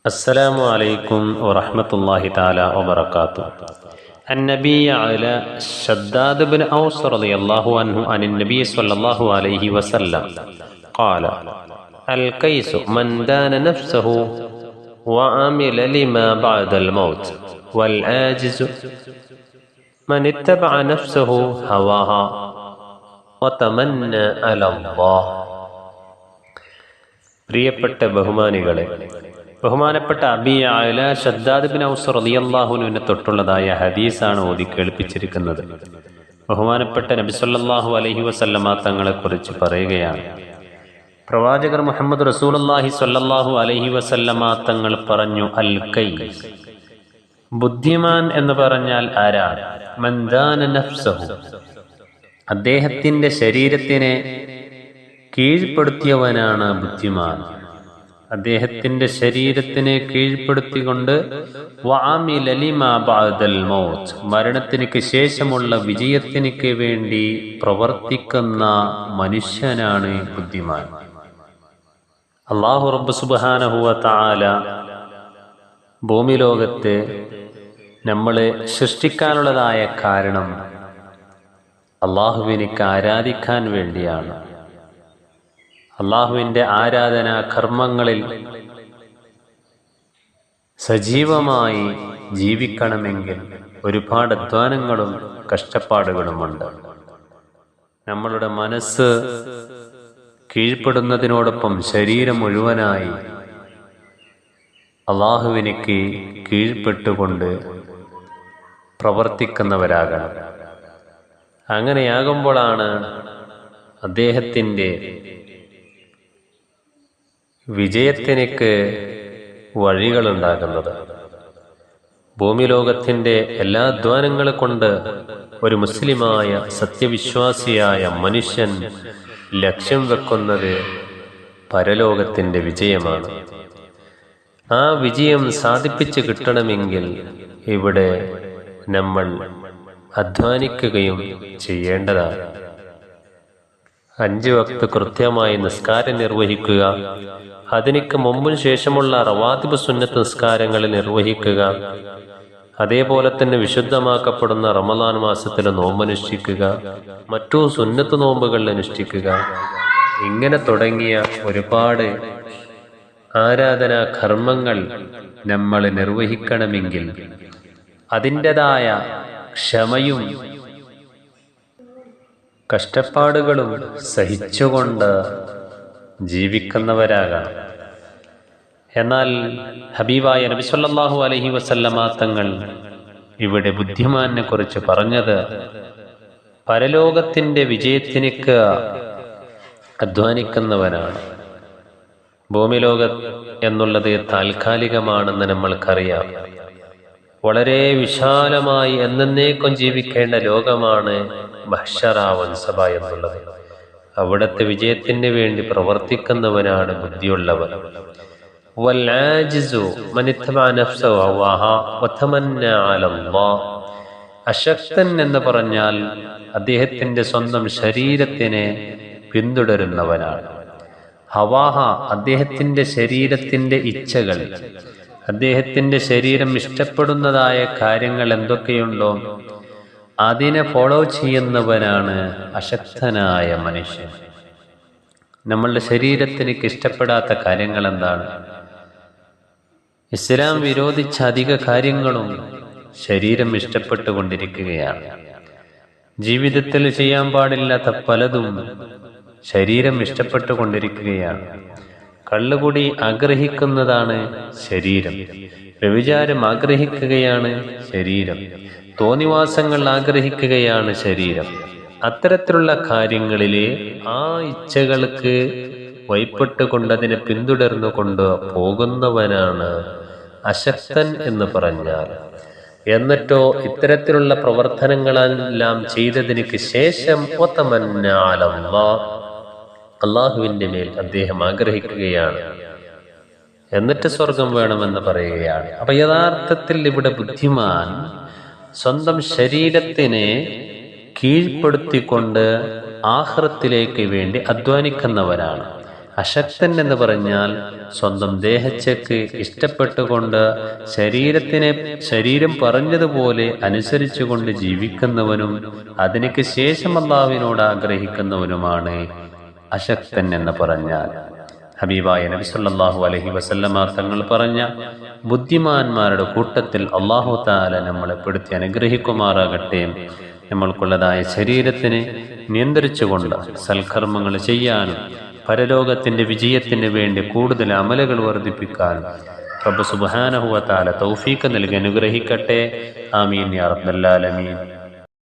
السلام عليكم ورحمة الله تعالى وبركاته. النبي على شداد بن أوس رضي الله عنه عن النبي صلى الله عليه وسلم قال: الكيس من دان نفسه وعمل لما بعد الموت، والعاجز من اتبع نفسه هواها وتمنى على الله. പ്രിയപ്പെട്ട ബഹുമാനപ്പെട്ട അബീ അഅല ശദ്ദാദ് ബിൻ ഔസ് റളിയല്ലാഹു അൻഹുവിനെ തൊട്ടുള്ളതായ ഹദീസാണ് ഓതി കേൾപ്പിച്ചിരിക്കുന്നത്. ബഹുമാനപ്പെട്ട നബി സല്ലല്ലാഹു അലൈഹി വസല്ലമ തങ്ങളെക്കുറിച്ച് പറയുകയാണ്. പ്രവാചകർ മുഹമ്മദ് റസൂലുള്ളാഹി സ്വല്ലല്ലാഹു അലൈഹി വസല്ലമ തങ്ങൾ പറഞ്ഞു, അൽ കൈസ്, ബുദ്ധിമാൻ എന്ന് പറഞ്ഞാൽ ആരാണ്? മൻ ദാന നഫ്സഹു, അദ്ദേഹത്തിന്റെ ശരീരത്തിനെ കീഴ്പ്പെടുത്തിയവനാണ് ബുദ്ധിമാൻ. അദ്ദേഹത്തിന്റെ ശരീരത്തിനെ കീഴ്പ്പെടുത്തിക്കൊണ്ട് വഅമില ലിമാ ബഅദൽ മൗത്ത്, മരണത്തിനു ശേഷമുള്ള വിജയത്തിനു വേണ്ടി പ്രവർത്തിക്കുന്ന മനുഷ്യനാണ് ബുദ്ധിമാൻ. അല്ലാഹു റബ്ബ് സുബ്ഹാനഹു വ തആല ഭൂമി ലോകത്ത് നമ്മളെ സൃഷ്ടിക്കാനുള്ളതായ കാരണം അല്ലാഹുവിനെ ആരാധിക്കാൻ വേണ്ടിയാണ്. അള്ളാഹുവിൻ്റെ ആരാധനാ കർമ്മങ്ങളിൽ സജീവമായി ജീവിക്കണമെങ്കിൽ ഒരുപാട് അധ്വാനങ്ങളും കഷ്ടപ്പാടുകളുമുണ്ട്. നമ്മളുടെ മനസ്സ് കീഴ്പ്പെടുന്നതിനോടൊപ്പം ശരീരം മുഴുവനായി അള്ളാഹുവിനേക്ക് കീഴ്പ്പെട്ടുകൊണ്ട് പ്രവർത്തിക്കുന്നവരാകണം. അങ്ങനെയാകുമ്പോഴാണ് അദ്ദേഹത്തിൻ്റെ വിജയത്തിനേക്ക് വഴികളുണ്ടാകുന്നത്. ഭൂമി ലോകത്തിൻ്റെ എല്ലാ അധ്വാനങ്ങളെ കൊണ്ട് ഒരു മുസ്ലിമായ സത്യവിശ്വാസിയായ മനുഷ്യൻ ലക്ഷ്യം വെക്കുന്നത് പരലോകത്തിൻ്റെ വിജയമാണ്. ആ വിജയം സാധിപ്പിച്ച് കിട്ടണമെങ്കിൽ ഇവിടെ നമ്മൾ അധ്വാനിക്കുകയും ചെയ്യേണ്ടതാണ്. 5 വക്ത് കൃത്യമായി നിസ്കാരം നിർവഹിക്കുക, അതിനു മുമ്പും ശേഷമുള്ള റവാത്തിബ് സുന്നത്ത് നിസ്കാരങ്ങൾ നിർവഹിക്കുക, അതേപോലെ തന്നെ വിശുദ്ധമാക്കപ്പെടുന്ന റമളാൻ മാസത്തിൽ നോമ്പനുഷ്ഠിക്കുക, മറ്റു സുന്നത്ത് നോമ്പുകൾ അനുഷ്ഠിക്കുക. ഇങ്ങനെ തുടങ്ങിയ ഒരുപാട് ആരാധനാ കർമ്മങ്ങൾ നമ്മൾ നിർവഹിക്കണമെങ്കിൽ അതിൻ്റെതായ ക്ഷമയും കഷ്ടപ്പാടുകളും സഹിച്ചുകൊണ്ട് ജീവിക്കുന്നവരാകാം. എന്നാൽ ഹബീബായ നബി സല്ലല്ലാഹു അലൈഹി വസല്ലമ തങ്ങൾ ഇവിടെ ബുദ്ധിമാനെ കുറിച്ച് പറഞ്ഞത് പരലോകത്തിന്റെ വിജയത്തിനേക്ക് അധ്വാനിക്കുന്നവനാണ്. ഭൂമിലോകം എന്നുള്ളത് താൽക്കാലികമാണെന്ന് നമ്മൾക്കറിയാം. വളരെ വിശാലമായി എന്നേക്കും ജീവിക്കേണ്ട ലോകമാണ് മഹ്ശറ വൻസബ എന്നുള്ളത്. അവിടുത്തെ വിജയത്തിന് വേണ്ടി പ്രവർത്തിക്കുന്നവനാണ് ബുദ്ധിയുള്ളവൻ. വൽആജിസു മൻ ഇത്തബഅ നഫ്സഹു ഹവാഹാ വതമന്ന അലല്ലാഹ്, അശക്തൻ എന്ന് പറഞ്ഞാൽ അദ്ദേഹത്തിന്റെ സ്വന്തം ശരീരത്തിനെ പിന്തുടരുന്നവനാണ്. ഹവാഹ, അദ്ദേഹത്തിന്റെ ശരീരത്തിന്റെ ഇച്ഛകൾ, അദ്ദേഹത്തിന്റെ ശരീരം ഇഷ്ടപ്പെടുന്നതായ കാര്യങ്ങൾ എന്തൊക്കെയുണ്ടോ അതിനെ ഫോളോ ചെയ്യുന്നവനാണ് അശക്തനായ മനുഷ്യൻ. നമ്മളുടെ ശരീരത്തിന് ഇഷ്ടപ്പെടാത്ത കാര്യങ്ങൾ എന്താണ്? ഇസ്ലാം വിരോധിച്ച അധിക കാര്യങ്ങളും ശരീരം ഇഷ്ടപ്പെട്ടുകൊണ്ടിരിക്കുകയാണ്. ജീവിതത്തിൽ ചെയ്യാൻ പാടില്ലാത്ത പലതും ശരീരം ഇഷ്ടപ്പെട്ടുകൊണ്ടിരിക്കുകയാണ്. കള്ളുകുടി ആഗ്രഹിക്കുന്നതാണ് ശരീരം, വ്യഭിചാരം ആഗ്രഹിക്കുകയാണ് ശരീരം, തോന്നിവാസങ്ങൾ ആഗ്രഹിക്കുകയാണ് ശരീരം. അത്തരത്തിലുള്ള കാര്യങ്ങളിലെ ആ ഇച്ഛകൾക്ക് വൈപ്പെട്ടുകൊണ്ട് അതിനെ പിന്തുടർന്നുകൊണ്ട് പോകുന്നവനാണ് അശക്തൻ എന്ന് പറഞ്ഞാൽ. എന്നിട്ടോ ഇത്തരത്തിലുള്ള പ്രവർത്തനങ്ങളെല്ലാം ചെയ്തതിന് ശേഷം അള്ളാഹുവിന്റെ മേൽ അദ്ദേഹം ആഗ്രഹിക്കുകയാണ്, എന്നിട്ട് സ്വർഗം വേണമെന്ന് പറയുകയാണ്. അപ്പൊ യഥാർത്ഥത്തിൽ ഇവിടെ ബുദ്ധിമാൻ സ്വന്തം ശരീരത്തിനെ കീഴ്പ്പെടുത്തിക്കൊണ്ട് ആഖിറത്തിലേക്ക് വേണ്ടി അധ്വാനിക്കുന്നവരാണ്. അശക്തൻ എന്ന് പറഞ്ഞാൽ സ്വന്തം ദേഹച്ചക്ക് ഇഷ്ടപ്പെട്ടുകൊണ്ട് ശരീരം പറഞ്ഞതുപോലെ അനുസരിച്ചുകൊണ്ട് ജീവിക്കുന്നവനും അതിനു ശേഷം അല്ലാഹുവിനോട് ആഗ്രഹിക്കുന്നവനുമാണ് അശക്തൻ എന്ന് പറഞ്ഞാൽ. ഹബീബായ നബി സല്ലല്ലാഹു അലൈഹി വസല്ലമ തങ്ങൾ പറഞ്ഞ ബുദ്ധിമാന്മാരുടെ കൂട്ടത്തിൽ അല്ലാഹു തആല നമ്മളെ പെടുത്തി അനുഗ്രഹിക്കുമാറാകട്ടെ. നമ്മൾക്കുള്ളതായ ശരീരത്തിനെ നിയന്ത്രിച്ചുകൊണ്ട് സൽക്കർമ്മങ്ങൾ ചെയ്യാനും പരലോകത്തിന്റെ വിജയത്തിന് വേണ്ടി കൂടുതൽ അമലുകൾ വർദ്ധിപ്പിക്കാനും റബ്ബ് സുബ്ഹാനഹു വ തആല തൗഫീഖ് നൽകി അനുഗ്രഹിക്കട്ടെ. ആമീൻ യാ റബ്ബൽ ആലമീൻ.